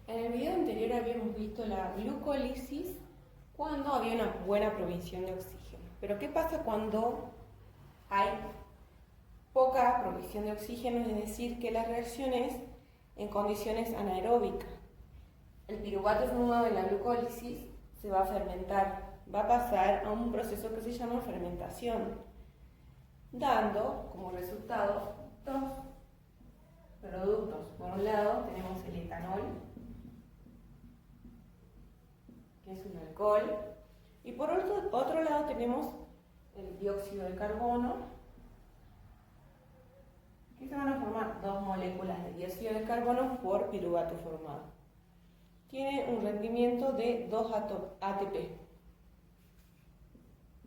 En el video anterior habíamos visto la glucólisis cuando había una buena provisión de oxígeno. Pero ¿qué pasa cuando hay poca provisión de oxígeno? Es decir, que la reacción es en condiciones anaeróbicas. El piruvato formado en la glucólisis se va a fermentar, va a pasar a un proceso que se llama fermentación, dando como resultado dos productos. Por un lado tenemos el etanol, que es un alcohol, y por otro lado tenemos el dióxido de carbono, que se van a formar dos moléculas de dióxido de carbono por piruvato formado. Tiene un rendimiento de 2 ATP.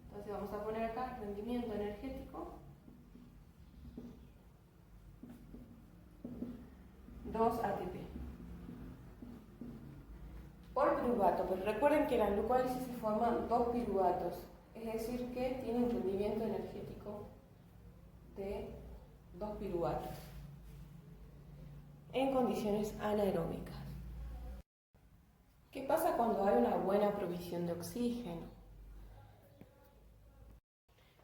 Entonces vamos a poner acá rendimiento energético 2 ATP por piruvato, pero recuerden que en la glucólisis se forman dos piruvatos, es decir que tiene un rendimiento energético de 2 piruvatos en condiciones anaeróbicas. ¿Qué pasa cuando hay una buena provisión de oxígeno?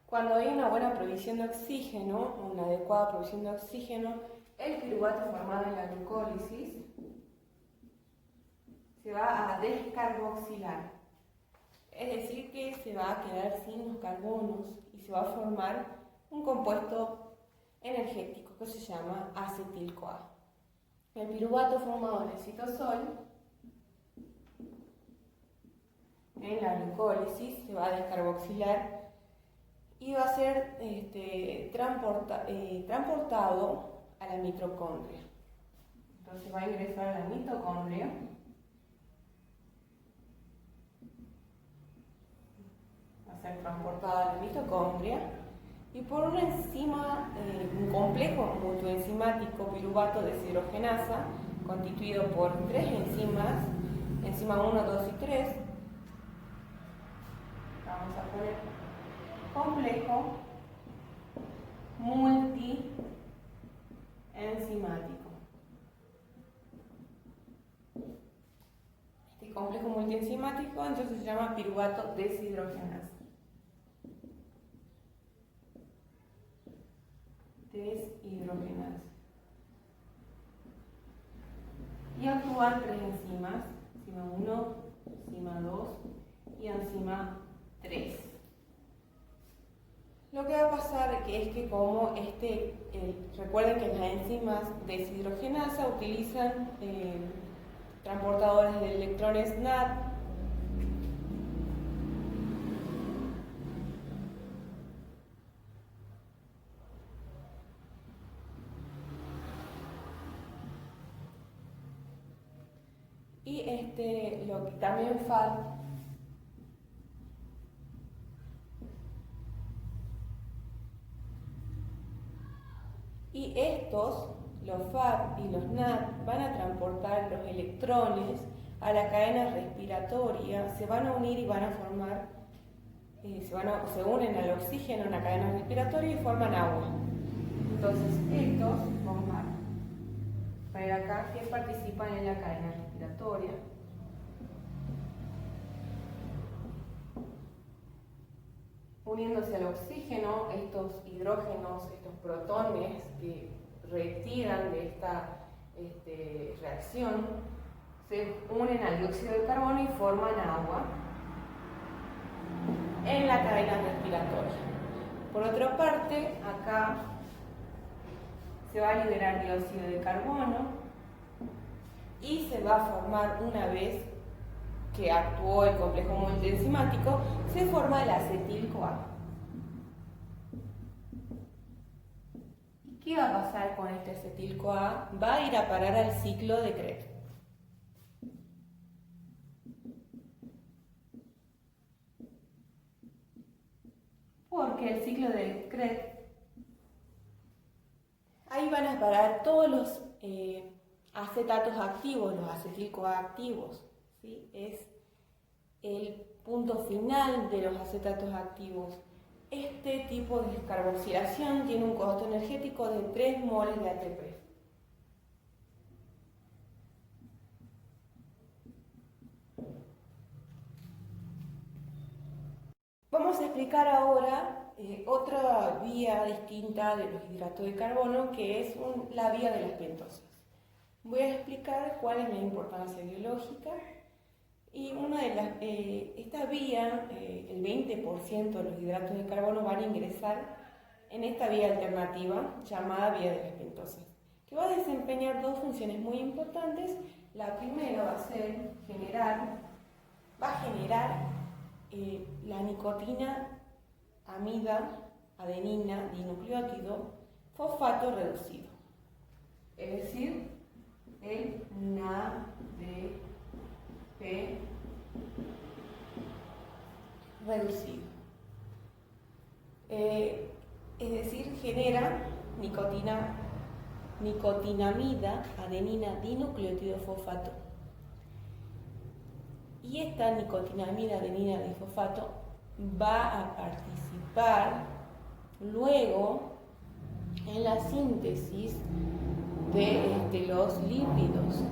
Cuando hay una buena provisión de oxígeno, o una adecuada provisión de oxígeno, el piruvato formado en la glucólisis se va a descarboxilar. Es decir, que se va a quedar sin los carbonos y se va a formar un compuesto energético que se llama acetil-CoA. El piruvato formado en el citosol, en la glucólisis, se va a descarboxilar y va a ser transportado a la mitocondria. Entonces va a ingresar a la mitocondria. Va a ser transportado a la mitocondria y por una enzima, un complejo multienzimático piruvato deshidrogenasa, constituido por 3 enzimas, enzima 1, 2 y 3. Vamos a poner complejo multienzimático. Este complejo multienzimático entonces se llama piruvato deshidrogenasa. Y actúan 3 enzimas, enzima 1, enzima 2 y enzima 3. Lo que va a pasar es que como recuerden que las enzimas deshidrogenasa utilizan transportadores de electrones NAD, y también FAD. Y los FAD y los NAD, van a transportar los electrones a la cadena respiratoria, se van a unir y van a formar, se unen al oxígeno en la cadena respiratoria y forman agua. Entonces vamos a ver acá que participan en la cadena respiratoria. Uniéndose al oxígeno, estos hidrógenos, estos protones que retiran de esta reacción, se unen al dióxido de carbono y forman agua en la cadena respiratoria. Por otra parte, acá se va a liberar dióxido de carbono y se va a formar, una vez que actuó el complejo multienzimático, se forma el acetil-CoA. ¿Qué va a pasar con este acetil-CoA? Va a ir a parar al ciclo de Krebs. Porque el ciclo de Krebs, ahí van a parar todos los acetatos activos, los acetil-CoA activos. ¿Sí? Es el punto final de los acetatos activos. Este tipo de descarboxilación tiene un costo energético de 3 moles de ATP. explicar ahora otra vía distinta de los hidratos de carbono, que es la vía de las pentosas. Voy a explicar cuál es la importancia biológica y esta vía, el 20% de los hidratos de carbono van a ingresar en esta vía alternativa llamada vía de las pentosas, que va a desempeñar dos funciones muy importantes. La primera va a generar la nicotina, amida, adenina, dinucleótido, fosfato reducido, es decir, el NADP reducido. Es decir, genera nicotinamida, adenina, dinucleótido, fosfato. Y esta nicotinamida, adenina, difosfato va a participar luego en la síntesis de los lípidos.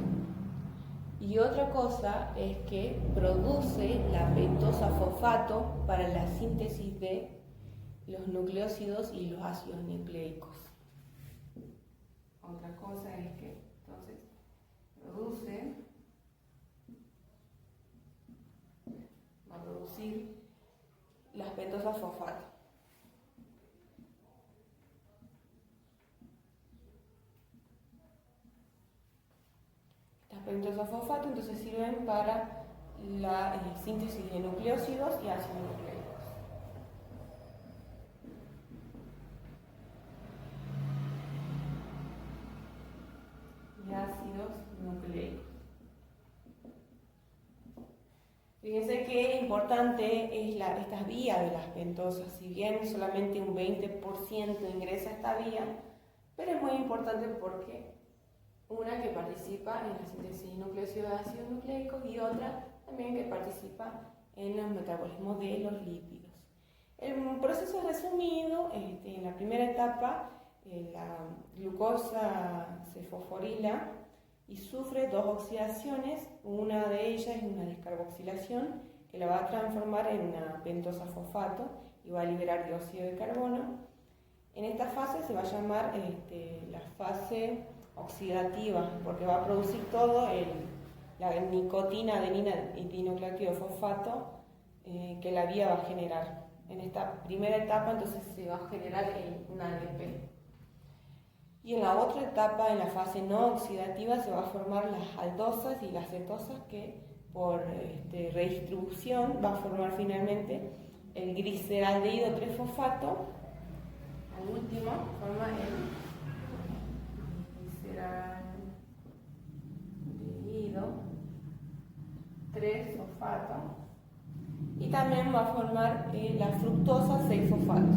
Y otra cosa es que produce la pentosa fosfato para la síntesis de los nucleósidos y los ácidos nucleicos. Otra cosa es que entonces va a producir las pentosas fosfato. Estas pentosas fosfato entonces sirven para la síntesis de nucleósidos y ácidos nucleicos. Ácidos nucleicos. Fíjense qué importante es esta vía de las pentosas. Si bien solamente un 20% ingresa a esta vía, pero es muy importante porque una que participa en la síntesis de nucleósidos de ácidos nucleicos y otra también que participa en el metabolismo de los lípidos. El proceso resumido, en la primera etapa, la glucosa se fosforila y sufre dos oxidaciones. Una de ellas es una descarboxilación que la va a transformar en una pentosa fosfato y va a liberar dióxido de carbono. En esta fase se va a llamar la fase oxidativa, porque va a producir todo la nicotina, adenina y dinucleótido fosfato que la vía va a generar. En esta primera etapa entonces se va a generar un ADP. Y en la otra etapa, en la fase no oxidativa, se va a formar las aldosas y las cetosas que por redistribución va a formar finalmente el gliceraldehído 3-fosfato. Al último forma el gliceraldehído 3-fosfato y también va a formar la fructosa 6-fosfato.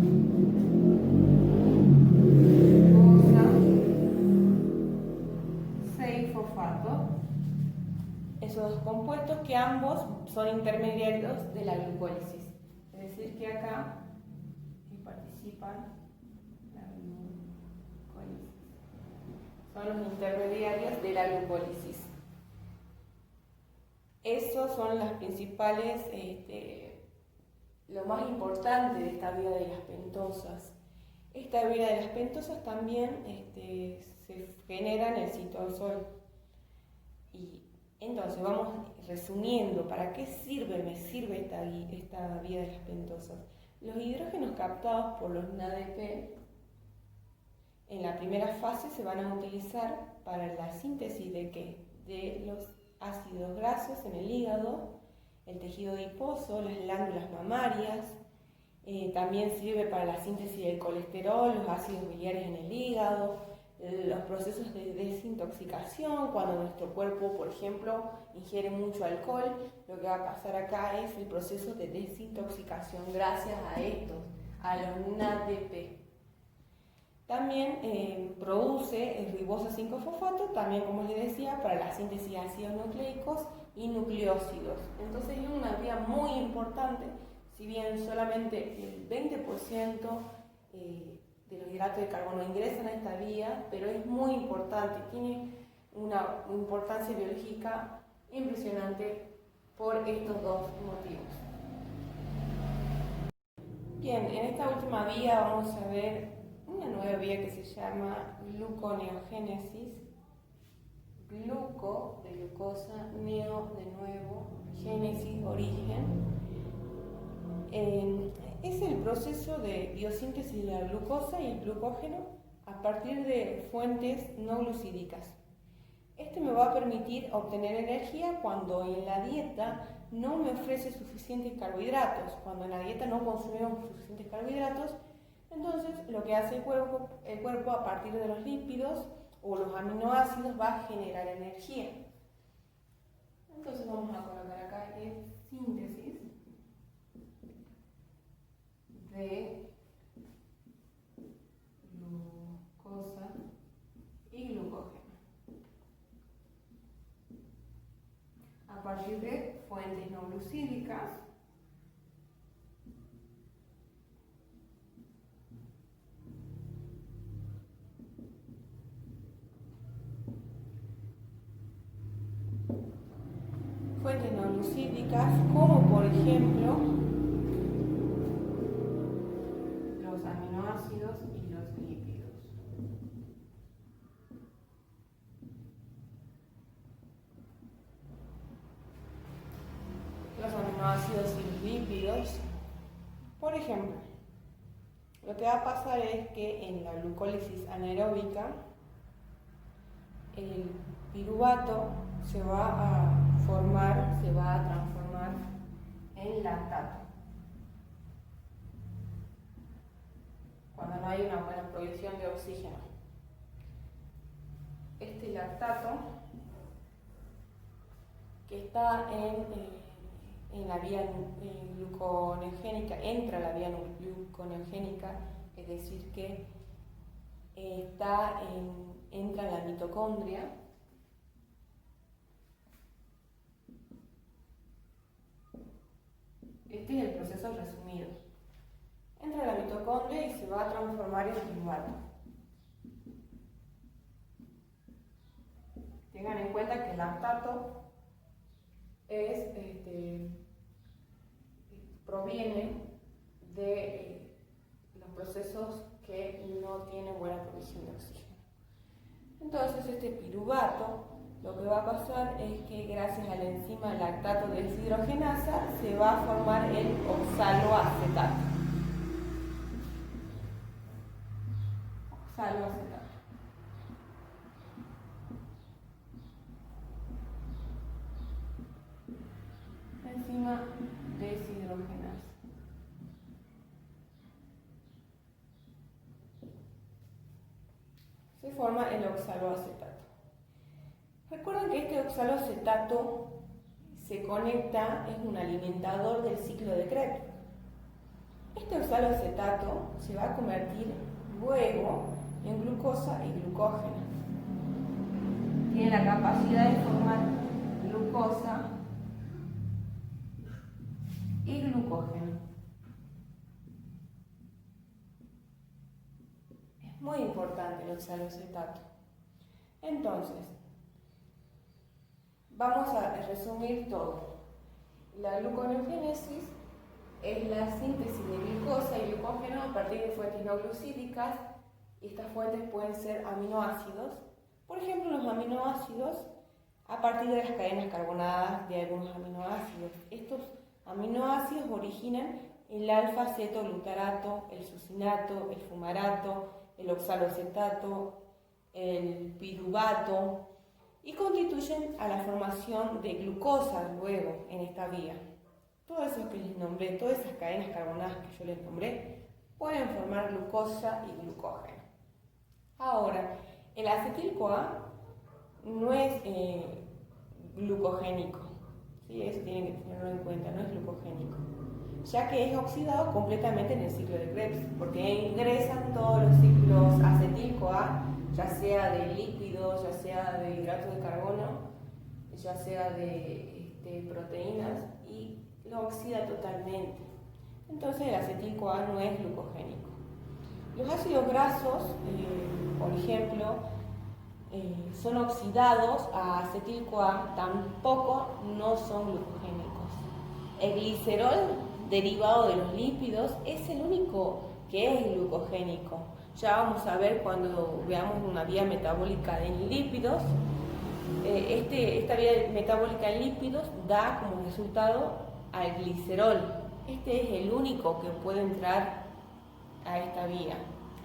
Esos dos compuestos que ambos son intermediarios de la glucólisis, es decir que acá participan la glucólisis, son los intermediarios de la glucólisis. Esos son las principales, lo más importante de esta vía de las pentosas. Esta vía de las pentosas también se genera en el citosol. Y entonces vamos resumiendo, ¿para qué me sirve esta vía de las pentosas? Los hidrógenos captados por los NADP en la primera fase se van a utilizar para la síntesis ¿de qué? De los ácidos grasos en el hígado, el tejido adiposo, las glándulas mamarias. También sirve para la síntesis del colesterol, los ácidos biliares en el hígado, los procesos de desintoxicación. Cuando nuestro cuerpo, por ejemplo, ingiere mucho alcohol, lo que va a pasar acá es el proceso de desintoxicación gracias a los NADP. También produce ribosa 5-fosfato, también como les decía, para la síntesis de ácidos nucleicos y nucleósidos. Entonces es una vía muy importante, si bien solamente el 20% de los hidratos de carbono ingresan a esta vía, pero es muy importante, tiene una importancia biológica impresionante por estos dos motivos. Bien, en esta última vía vamos a ver una nueva vía que se llama gluconeogénesis. Gluco, de glucosa, neo, de nuevo, génesis, origen. Es el proceso de biosíntesis de la glucosa y el glucógeno a partir de fuentes no glucídicas. Este me va a permitir obtener energía cuando en la dieta no me ofrece suficientes carbohidratos. Cuando en la dieta no consumimos suficientes carbohidratos, entonces lo que hace el cuerpo a partir de los lípidos o los aminoácidos va a generar energía. Entonces vamos a colocar acá síntesis de glucosa y glucógeno a partir de fuentes no glucídicas como por ejemplo los aminoácidos y los lípidos. Los aminoácidos y los lípidos, por ejemplo, lo que va a pasar es que en la glucólisis anaeróbica el piruvato se va a transformar en lactato. Cuando no hay una buena provisión de oxígeno. Este lactato, que está en la vía gluconeogénica, entra a la vía gluconeogénica, es decir, que entra en la mitocondria. Este es el proceso resumido. Entra a la mitocondria y se va a transformar en piruvato. Tengan en cuenta que el lactato proviene de los procesos que no tienen buena provisión de oxígeno. Entonces este piruvato, lo que va a pasar es que gracias a la enzima lactato deshidrogenasa se va a formar el oxaloacetato. La enzima deshidrogenasa. Se forma el oxaloacetato. Recuerden que este oxaloacetato se conecta, es un alimentador del ciclo de Krebs. Este oxaloacetato se va a convertir luego en glucosa y glucógeno. Tiene la capacidad de formar glucosa y glucógeno. Es muy importante el oxaloacetato. Entonces, vamos a resumir todo. La gluconeogénesis es la síntesis de glucosa y glucógeno a partir de fuentes no glucídicas. Estas fuentes pueden ser aminoácidos. Por ejemplo, los aminoácidos a partir de las cadenas carbonadas de algunos aminoácidos. Estos aminoácidos originan el alfa-cetoglutarato, el succinato, el fumarato, el oxaloacetato, el piruvato, y constituyen a la formación de glucosa luego en esta vía. Todo eso que les nombré, todas esas cadenas carbonadas que yo les nombré, pueden formar glucosa y glucógeno. Ahora, el acetil-CoA no es glucogénico, ¿sí? Eso tienen que tenerlo en cuenta, no es glucogénico, ya que es oxidado completamente en el ciclo de Krebs, porque ingresan todos los ciclos acetil-CoA, ya sea de lípidos, ya sea de hidratos de carbono, ya sea de proteínas, y lo oxida totalmente. Entonces el acetil-CoA no es glucogénico. Los ácidos grasos, por ejemplo, son oxidados a acetil-CoA, tampoco no son glucogénicos. El glicerol derivado de los lípidos, es el único que es glucogénico. Ya vamos a ver cuando veamos una vía metabólica en lípidos. Esta vía metabólica en lípidos da como resultado al glicerol. Este es el único que puede entrar a esta vía,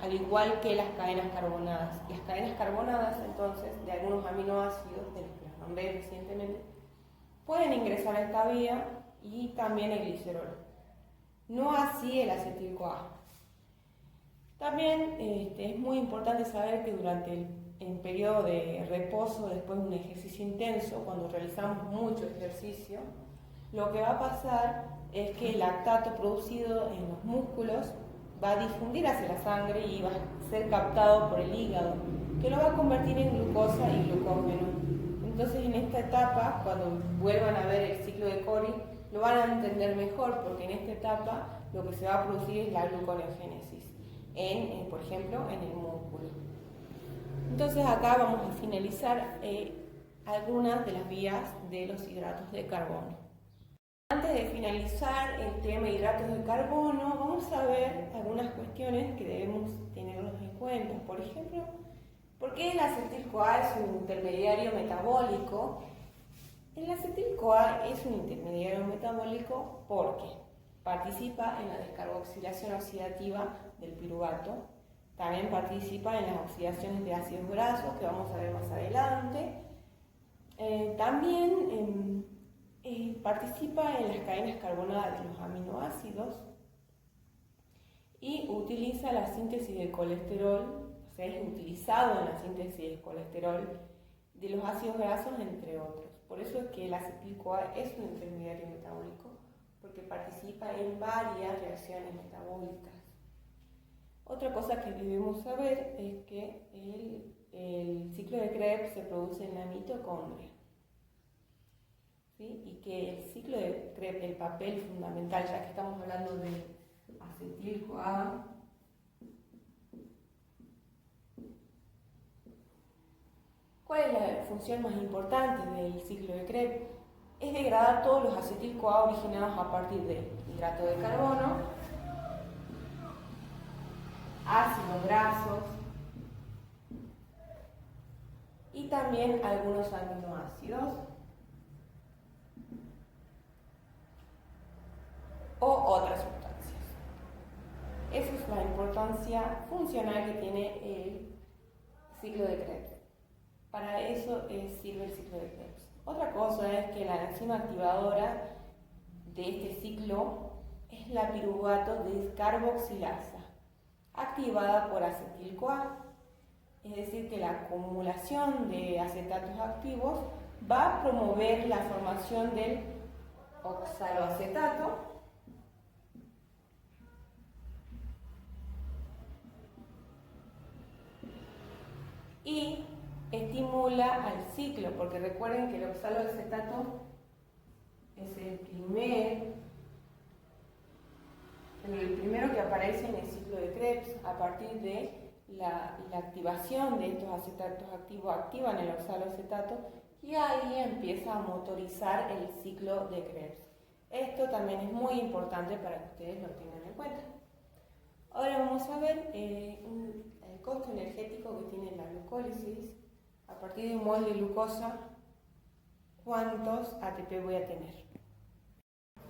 al igual que las cadenas carbonadas. Las cadenas carbonadas, entonces, de algunos aminoácidos, de los que las nombré recientemente, pueden ingresar a esta vía y también el glicerol. No así el acetil-CoA. También es muy importante saber que durante el periodo de reposo, después de un ejercicio intenso, cuando realizamos mucho ejercicio, lo que va a pasar es que el lactato producido en los músculos va a difundir hacia la sangre y va a ser captado por el hígado, que lo va a convertir en glucosa y glucógeno. Entonces, en esta etapa, cuando vuelvan a ver el ciclo de Cori, lo van a entender mejor, porque en esta etapa lo que se va a producir es la gluconeogénesis, por ejemplo, en el músculo. Entonces, acá vamos a finalizar algunas de las vías de los hidratos de carbono. Antes de finalizar el tema de hidratos de carbono, vamos a ver algunas cuestiones que debemos tenerlos en cuenta. Por ejemplo, ¿por qué el acetil-CoA es un intermediario metabólico? El acetil-CoA es un intermediario metabólico porque participa en la descarboxilación oxidativa del piruvato, también participa en las oxidaciones de ácidos grasos, que vamos a ver más adelante, también participa en las cadenas carbonadas de los aminoácidos y utiliza la síntesis del colesterol, o sea, es utilizado en la síntesis del colesterol de los ácidos grasos, entre otros. Por eso es que el acetil-CoA es un intermediario metabólico, porque participa en varias reacciones metabólicas. Otra cosa que debemos saber es que el ciclo de Krebs se produce en la mitocondria, ¿sí? Y que el ciclo de Krebs, el papel fundamental, ya que estamos hablando de acetil-CoA, ¿cuál es la función más importante del ciclo de Krebs? Es degradar todos los acetil-CoA originados a partir de hidrato de carbono, ácidos grasos y también algunos aminoácidos o otras sustancias. Esa es la importancia funcional que tiene el ciclo de Krebs. Para eso sirve el ciclo de Krebs. Otra cosa es que la enzima activadora de este ciclo es la piruvato descarboxilasa, activada por acetil-CoA. Es decir, que la acumulación de acetatos activos va a promover la formación del oxaloacetato y estimula al ciclo, porque recuerden que el oxaloacetato es el primero que aparece en el ciclo de Krebs. A partir de la activación de estos acetatos activos activan el oxaloacetato y ahí empieza a motorizar el ciclo de Krebs. Esto también es muy importante para que ustedes lo tengan en cuenta. Ahora vamos a ver el costo energético que tiene la glucólisis. A partir de un mol de glucosa, ¿cuántos ATP voy a tener?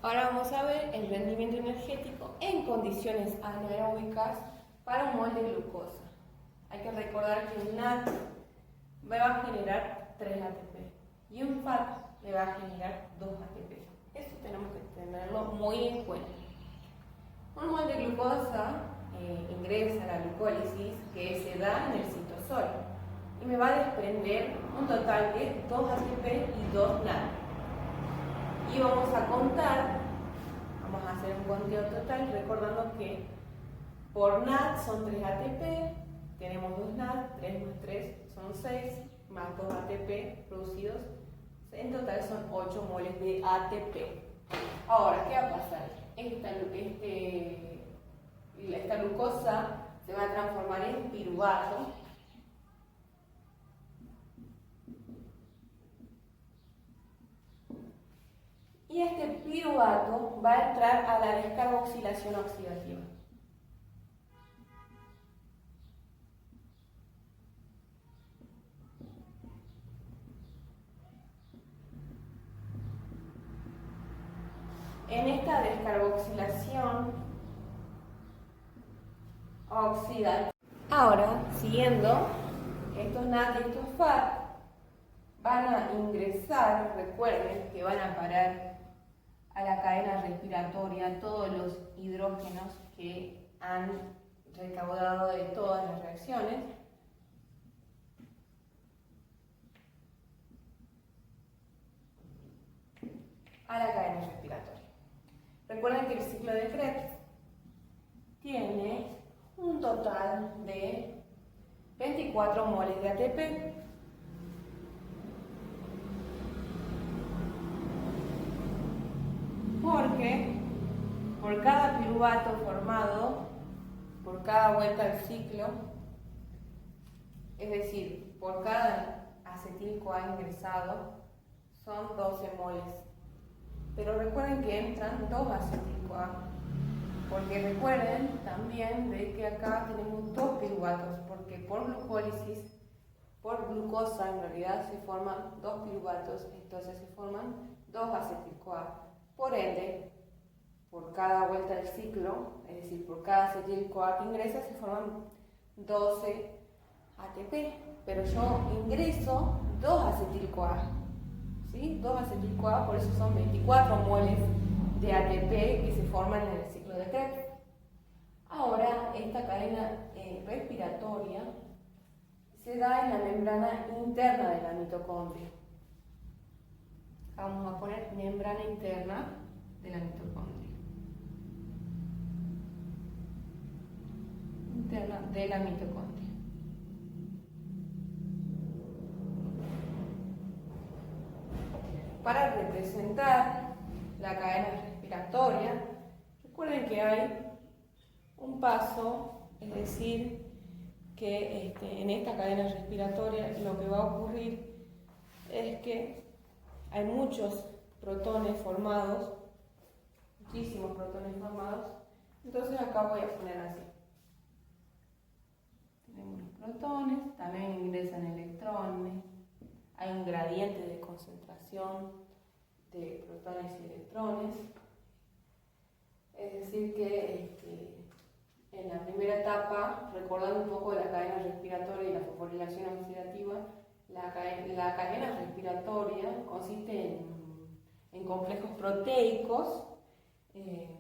Ahora vamos a ver el rendimiento energético en condiciones anaeróbicas para un mol de glucosa. Hay que recordar que un NAD me va a generar 3 ATP y un FAT me va a generar 2 ATP. Eso tenemos que tenerlo muy en cuenta. Un mol de glucosa ingresa a la glucólisis que se da en el citosol y me va a desprender un total de 2 ATP y 2 NAD. Y vamos a contar, vamos a hacer un conteo total recordando que por NAD son 3 ATP, tenemos 2 NAD, 3 más 3 son 6, más 2 ATP producidos, en total son 8 moles de ATP. Ahora, ¿qué va a pasar? Esta glucosa se va a transformar en piruvato y este piruvato va a entrar a la descarboxilación oxidativa. En esta descarboxilación oxidativa, ahora, siguiendo, estos NAD y estos FAD van a ingresar, recuerden que van a parar a la cadena respiratoria todos los hidrógenos que han recaudado de todas las reacciones. A la cadena respiratoria. Recuerden que el ciclo de Krebs tiene un total de 24 moles de ATP. Porque por cada piruvato formado, por cada vuelta al ciclo, es decir, por cada acetil-CoA ingresado, son 12 moles. Pero recuerden que entran 2 acetil-CoA, porque recuerden también de que acá tenemos 2 piruvatos, porque por glucólisis, por glucosa en realidad se forman 2 piruvatos, entonces se forman 2 acetil-CoA. Por ende, por cada vuelta del ciclo, es decir, por cada acetil-CoA que ingresa, se forman 12 ATP, pero yo ingreso 2 acetil-CoA. ¿Sí? 2 acetil-CoA, por eso son 24 moles de ATP que se forman en el ciclo de Krebs. Ahora, esta cadena respiratoria se da en la membrana interna de la mitocondria. Vamos a poner membrana interna de la mitocondria. Interna de la mitocondria. Para representar la cadena respiratoria, recuerden que hay un paso, es decir, que en esta cadena respiratoria lo que va a ocurrir es que hay muchos protones formados, muchísimos protones formados, entonces acá voy a poner así. Tenemos los protones, también ingresan electrones. Hay un gradiente de concentración de protones y electrones. Es decir que en la primera etapa, recordando un poco de la cadena respiratoria y la fosforilación oxidativa, la cadena respiratoria consiste en complejos proteicos que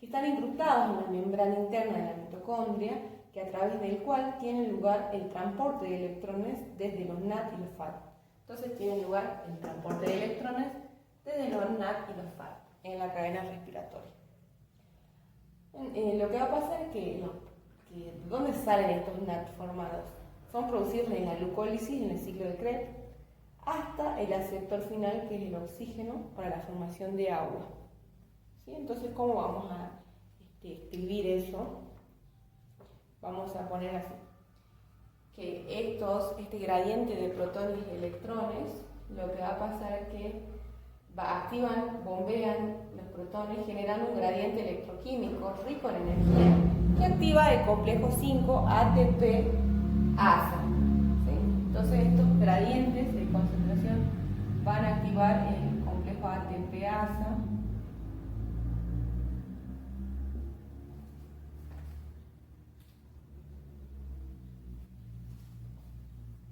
están incrustados en la membrana interna de la mitocondria, que a través del cual tiene lugar el transporte de electrones desde los NAD y los FAD. Entonces tiene lugar el transporte de electrones desde los NAD y los FAD en la cadena respiratoria. Lo que va a pasar es que ¿dónde salen estos NAD formados? Son producidos en la glucólisis, en el ciclo de Krebs, hasta el aceptor final, que es el oxígeno, para la formación de agua. ¿Sí? Entonces, ¿cómo vamos a escribir eso? Vamos a poner así, que este gradiente de protones y electrones, lo que va a pasar es que bombean los protones generando un gradiente electroquímico rico en energía que activa el complejo 5 ATP-ASA. ¿Sí? Entonces estos gradientes de concentración van a activar el complejo ATP-ASA.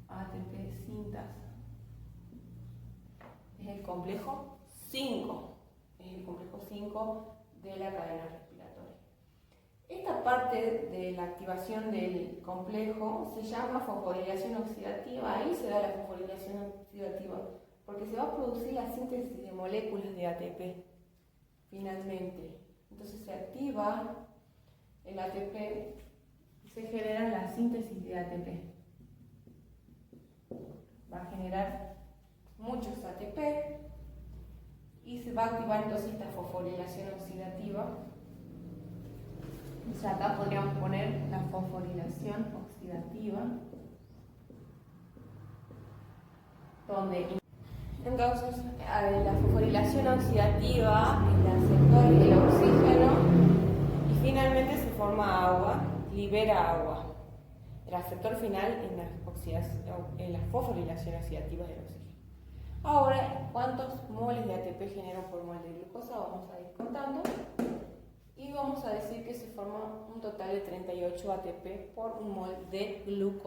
ATP sintasa. Es el complejo 5. Es el complejo 5 de la cadena respiratoria. Esta parte de la activación del complejo se llama fosforilación oxidativa. Ahí se da la fosforilación oxidativa porque se va a producir la síntesis de moléculas de ATP finalmente. Entonces se activa el ATP y se genera la síntesis de ATP. Va a generar muchos ATP y se va a activar entonces esta fosforilación oxidativa. O sea, acá podríamos poner la fosforilación oxidativa, donde Entonces, la fosforilación oxidativa es la sector del oxígeno y finalmente se forma agua, libera agua. El receptor final en la fosforilación oxidativa del oxígeno. Ahora, ¿cuántos moles de ATP genera por mol de glucosa? Vamos a ir contando. Y vamos a decir que se forma un total de 38 ATP por un mol de glucosa.